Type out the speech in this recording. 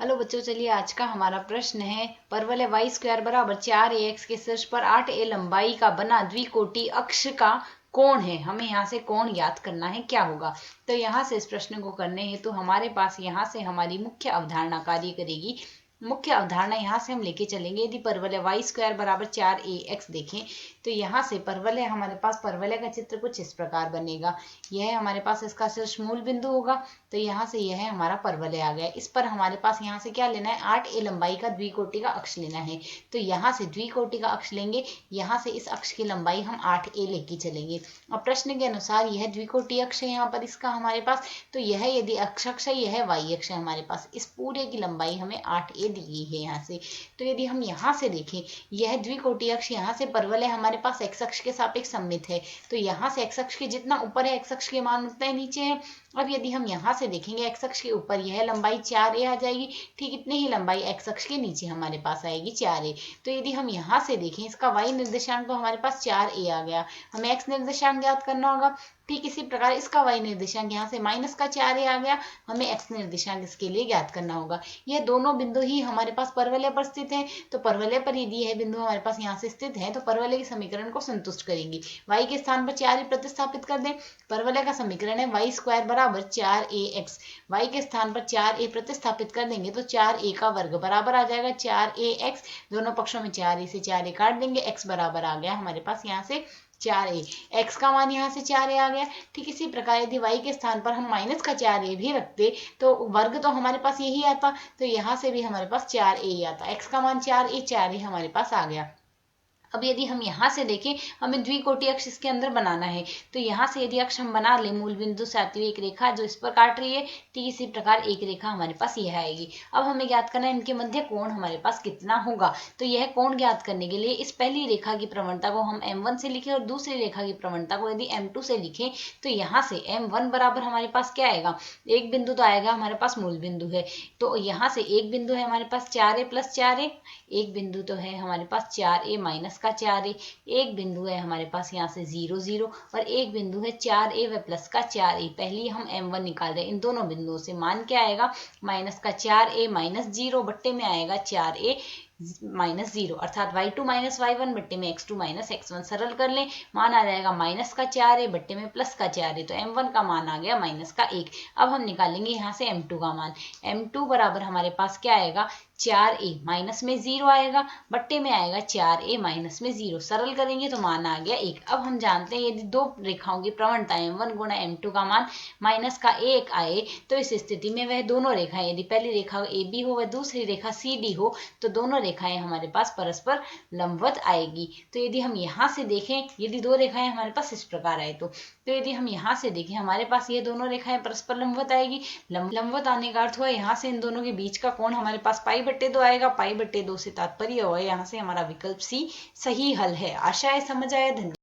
Hello बच्चों, चलिए आज का हमारा प्रश्न है परवलय वाई स्क्वायर बराबर 4ax के शीर्ष पर 8a लंबाई का बना द्विकोटि अक्ष का कोण है। हमें यहाँ से कोण ज्ञात करना है, क्या होगा। तो यहाँ से इस प्रश्न को करने हैं तो हमारे पास यहाँ से हमारी मुख्य अवधारणा कार्य करेगी। मुख्य अवधारणा यहाँ से हम लेके चलेंगे। यदि परवलय वाई स्क्वायर बराबर 4ax देखें तो यहाँ से परवलय हमारे पास परवलय का चित्र कुछ इस प्रकार बनेगा। यह हमारे पास इसका शीर्ष मूल बिंदु होगा, तो यहाँ से यह हमारा परवलय आ गया। इस पर हमारे पास यहाँ से क्या लेना है, 8a लंबाई का द्विकोटि का अक्ष लेना है। तो यहाँ से द्विकोटि का अक्ष लेंगे, यहाँ से इस अक्ष की लंबाई हम 8a लेके चलेंगे। अब प्रश्न के अनुसार यह द्विकोटि अक्ष है यहाँ पर इसका हमारे पास, तो यह यदि अक्ष अक्ष है, यह वाई अक्ष है हमारे पास। इस पूरे की लंबाई हमें 8a दी गई है यहाँ से। तो यदि हम यहाँ से देखें, यह द्विकोटि अक्ष यहाँ से परवलय हमारे पास x अक्ष के सापेक्ष सममित है, तो यहाँ से x अक्ष के जितना ऊपर है x अक्ष के मान उतना ही नीचे है। अब यदि हम यहाँ से देखेंगे x अक्ष के ऊपर यह लंबाई 4a आ जाएगी, ठीक इतने ही लंबाई x अक्ष के नीचे हमारे पास आएगी 4a। तो यदि हम यहाँ से देखें, इसका y निर्देशांक तो हमारे पास 4a आ गया, हमें x निर्देशांक ज्ञात करना होगा। ठीक इसी प्रकार इसका y निर्देशांक यहाँ से माइनस का 4a आ गया, हमें x निर्देशांक इसके लिए ज्ञात करना होगा। यह दोनों बिंदु ही हमारे पास परवलय पर स्थित है, तो परवलय पर यदि यह बिंदु हमारे पास यहाँ से स्थित है तो परवलय के समीकरण को संतुष्ट करेंगी। y के स्थान पर 4a प्रतिस्थापित कर दें। परवलय का समीकरण है वाई स्क्वायर बराबर 4ax। y के स्थान पर 4a प्रतिस्थापित कर देंगे तो 4a का वर्ग बराबर आ जाएगा 4ax। दोनों पक्षों में 4a से 4a काट देंगे, x बराबर आ गया हमारे पास यहाँ से 4a। x का मान यहाँ से 4a आ गया। ठीक इसी प्रकार यदि y के स्थान पर हम माइनस का 4a भी रखते तो वर्ग तो हमारे पास यही आता, तो यहाँ से भी हमारे पास 4a ही आता। x का मान 4a हमारे पास आ गया। अब यदि हम यहाँ से देखें, हमें द्विकोटि अक्ष इसके अंदर बनाना है, तो यहाँ से यदि अक्ष हम बना ले, मूल बिंदु से आती हुई एक रेखा जो इस पर काट रही है, ठीक इसी प्रकार एक रेखा हमारे पास यह आएगी। अब हमें ज्ञात करना है इनके मध्य कोण हमारे पास कितना होगा। तो यह कोण ज्ञात करने के लिए इस पहली रेखा की प्रवणता को हम m1 से लिखें और दूसरी रेखा की प्रवणता को यदि m2 से लिखें, तो यहाँ से m1 बराबर हमारे पास क्या आएगा, एक बिंदु तो आएगा हमारे पास मूल बिंदु है, तो यहाँ से एक बिंदु है हमारे पास 4a प्लस 4a, एक बिंदु तो है हमारे पास 4a माइनस का 4a, एक बिंदु है हमारे पास यहाँ से 0 0 और एक बिंदु है 4a व प्लस का 4a। पहले हम m1 निकाल रहे हैं, इन दोनों बिंदुओं से मान क्या आएगा, माइनस का 4a माइनस 0 बट्टे में आएगा 4a माइनस 0, अर्थात y2 माइनस y1 बट्टे में x2 माइनस x1। सरल कर लें, मान आ जाएगा माइनस का 4a बट्टे में प्लस का 4a, तो m1 का मान आ गया माइनस का 1। अब हम निकालेंगे यहाँ से m2 का मान। m2 बराबर हमारे पास क्या आएगा, 4a माइनस में 0 आएगा बट्टे में आएगा 4a माइनस में 0। सरल करेंगे तो मान आ गया 1। अब हम जानते हैं यदि दो रेखाओं की प्रवणता m1 गुणा m2 का मान माइनस का 1 आए, तो इस स्थिति में वह दोनों रेखाएं, यदि पहली रेखा AB हो व दूसरी रेखा CD हो, तो दोनों रेखाएं हमारे पास परस्पर लंबवत आएगी। तो यदि हम यहाँ से देखें, यदि दो रेखाएं हमारे पास इस प्रकार आए तो यदि हम यहाँ से देखें, हमारे पास ये दोनों रेखाएं परस्पर लंबवत आएगी। लंबवत आने का अर्थ हुआ यहाँ से इन दोनों के बीच का कोण हमारे पास π/2 आएगा। π/2 से तात्पर्य हुआ यहाँ से हमारा विकल्प सी सही हल है। आशा है समझ आया। धन्यवाद।